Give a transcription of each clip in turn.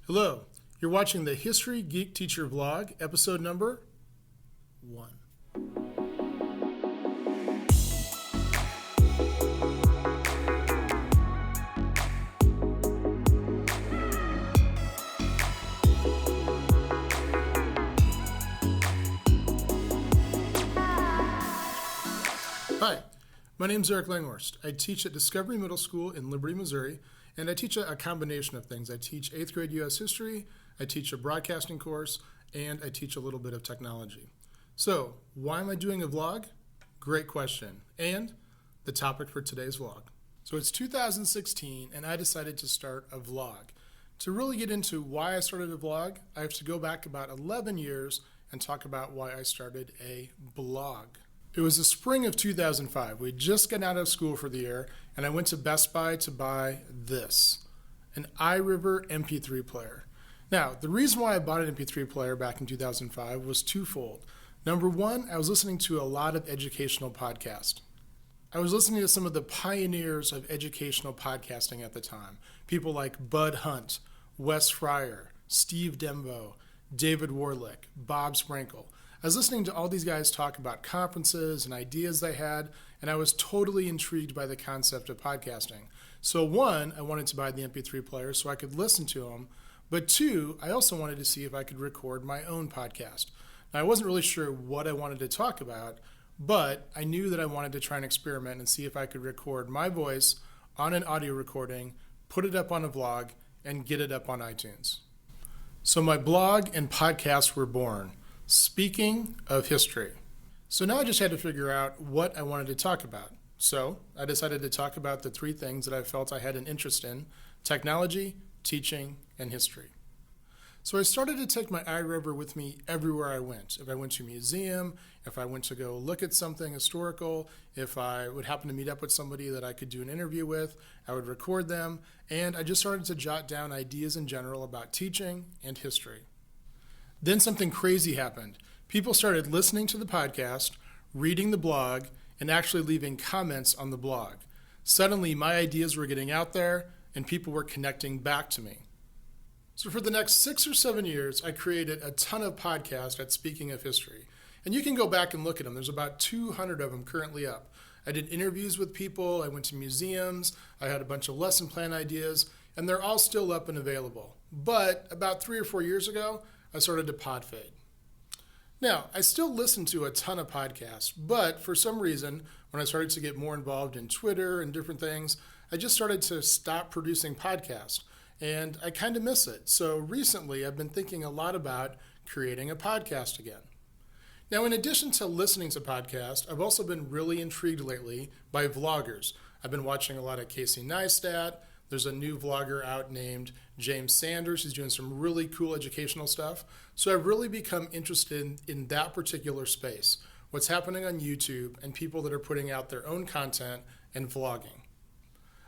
Hello, you're watching the History Geek Teacher Vlog, episode number 1. Hi, my name is Eric Langhorst. I teach at Discovery Middle School in Liberty, Missouri, and I teach a combination of things. I teach 8th grade U.S. history, I teach a broadcasting course, and I teach a little bit of technology. So, why am I doing a vlog? Great question. And the topic for today's vlog. So it's 2016, and I decided to start a vlog. To really get into why I started a vlog, I have to go back about 11 years and talk about why I started a blog. It was the spring of 2005. We just got out of school for the year, and I went to Best Buy to buy this, an iRiver MP3 player. Now, the reason why I bought an MP3 player back in 2005 was twofold. Number one, I was listening to a lot of educational podcasts. I was listening to some of the pioneers of educational podcasting at the time. People like Bud Hunt, Wes Fryer, Steve Dembo, David Warlick, Bob Sprinkle. I was listening to all these guys talk about conferences and ideas they had, and I was totally intrigued by the concept of podcasting. So one, I wanted to buy the MP3 player so I could listen to them, but two, I also wanted to see if I could record my own podcast. Now, I wasn't really sure what I wanted to talk about, but I knew that I wanted to try and experiment and see if I could record my voice on an audio recording, put it up on a vlog, and get it up on iTunes. So my blog and podcast were born. Speaking of history. So now I just had to figure out what I wanted to talk about. So I decided to talk about the three things that I felt I had an interest in: technology, teaching, and history. So I started to take my iRiver with me everywhere I went. If I went to a museum, if I went to go look at something historical, if I would happen to meet up with somebody that I could do an interview with, I would record them, and I just started to jot down ideas in general about teaching and history. Then something crazy happened. People started listening to the podcast, reading the blog, and actually leaving comments on the blog. Suddenly, my ideas were getting out there, and people were connecting back to me. So for the next 6 or 7 years, I created a ton of podcasts at Speaking of History. And you can go back and look at them. There's about 200 of them currently up. I did interviews with people, I went to museums, I had a bunch of lesson plan ideas, and they're all still up and available. But about 3 or 4 years ago, I started to pod fade. Now, I still listen to a ton of podcasts, but for some reason, when I started to get more involved in Twitter and different things, I just started to stop producing podcasts, and I kind of miss it. So recently, I've been thinking a lot about creating a podcast again. Now, in addition to listening to podcasts, I've also been really intrigued lately by vloggers. I've been watching a lot of Casey Neistat. There's a new vlogger out named James Sanders. He's doing some really cool educational stuff. So I've really become interested in that particular space, what's happening on YouTube and people that are putting out their own content and vlogging.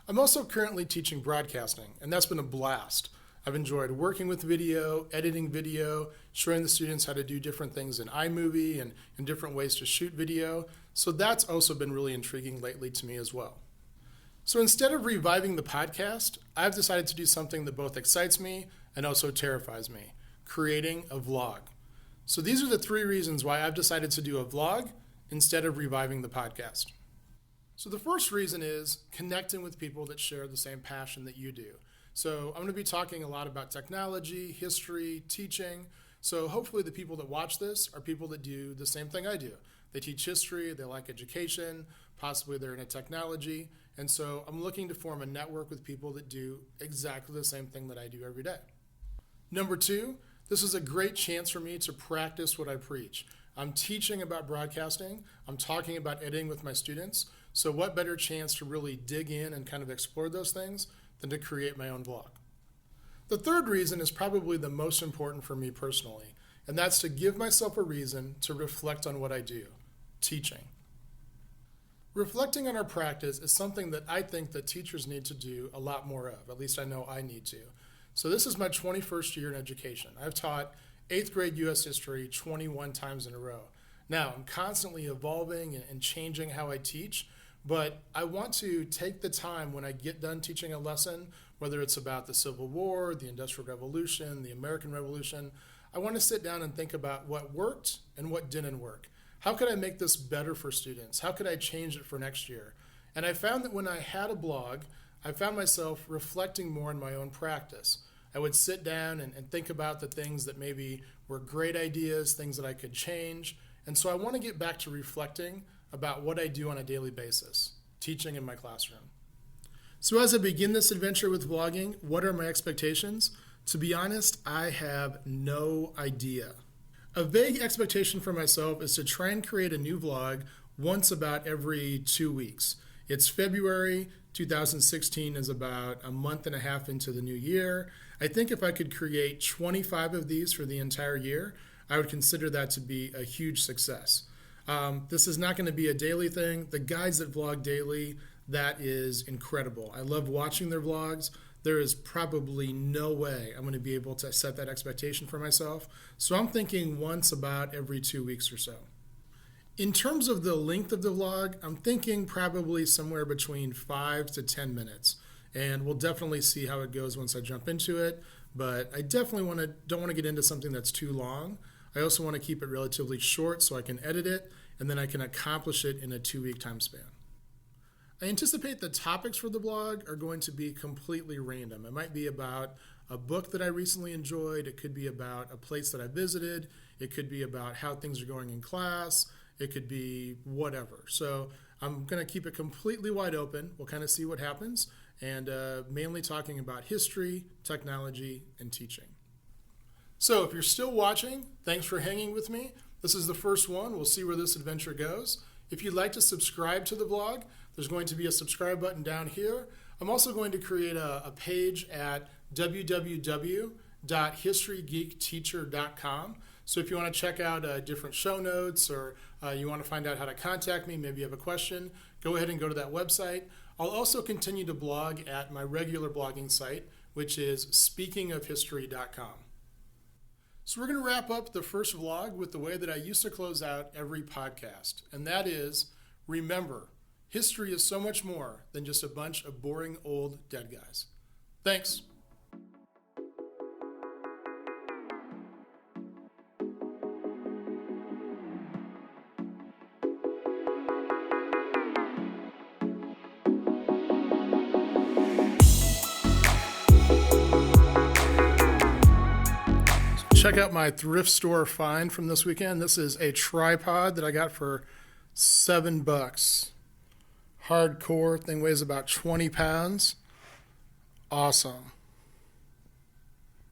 I'm also currently teaching broadcasting, and that's been a blast. I've enjoyed working with video, editing video, showing the students how to do different things in iMovie and different ways to shoot video. So that's also been really intriguing lately to me as well. So instead of reviving the podcast, I've decided to do something that both excites me and also terrifies me: creating a vlog. So these are the three reasons why I've decided to do a vlog instead of reviving the podcast. So the first reason is connecting with people that share the same passion that you do. So I'm going to be talking a lot about technology, history, teaching. So hopefully the people that watch this are people that do the same thing I do. They teach history, they like education, possibly they're into technology. And so I'm looking to form a network with people that do exactly the same thing that I do every day. Number two, this is a great chance for me to practice what I preach. I'm teaching about broadcasting. I'm talking about editing with my students. So what better chance to really dig in and kind of explore those things than to create my own vlog? The third reason is probably the most important for me personally, and that's to give myself a reason to reflect on what I do: teaching. Reflecting on our practice is something that I think that teachers need to do a lot more of. At least I know I need to. So this is my 21st year in education. I've taught 8th grade U.S. history 21 times in a row. Now, I'm constantly evolving and changing how I teach, but I want to take the time when I get done teaching a lesson whether it's about the Civil War, the Industrial Revolution, the American Revolution. I want to sit down and think about what worked and what didn't work. How could I make this better for students? How could I change it for next year? And I found that when I had a blog, I found myself reflecting more on my own practice. I would sit down and think about the things that maybe were great ideas, things that I could change. And so I want to get back to reflecting about what I do on a daily basis, teaching in my classroom. So as I begin this adventure with vlogging, what are my expectations? To be honest, I have no idea. A vague expectation for myself is to try and create a new vlog once about every 2 weeks. It's February, 2016 is about a month and a half into the new year. I think if I could create 25 of these for the entire year, I would consider that to be a huge success. This is not going to be a daily thing. The guys that vlog daily, that is incredible. I love watching their vlogs. There is probably no way I'm going to be able to set that expectation for myself. So I'm thinking once about every 2 weeks or so. In terms of the length of the vlog, I'm thinking probably somewhere between 5 to 10 minutes. And we'll definitely see how it goes once I jump into it. But I definitely don't want to get into something that's too long. I also want to keep it relatively short so I can edit it, and then I can accomplish it in a 2-week time span. I anticipate the topics for the blog are going to be completely random. It might be about a book that I recently enjoyed. It could be about a place that I visited. It could be about how things are going in class. It could be whatever. So I'm going to keep it completely wide open. We'll kind of see what happens, and mainly talking about history, technology, and teaching. So if you're still watching, thanks for hanging with me. This is the first one. We'll see where this adventure goes. If you'd like to subscribe to the vlog, there's going to be a subscribe button down here. I'm also going to create a page at www.historygeekteacher.com. So if you want to check out different show notes, or you want to find out how to contact me, maybe you have a question, go ahead and go to that website. I'll also continue to blog at my regular blogging site, which is speakingofhistory.com. So we're going to wrap up the first vlog with the way that I used to close out every podcast, and that is, remember, history is so much more than just a bunch of boring old dead guys. Thanks. Check out my thrift store find from this weekend. This is a tripod that I got for $7. Hardcore, thing weighs about 20 pounds. Awesome.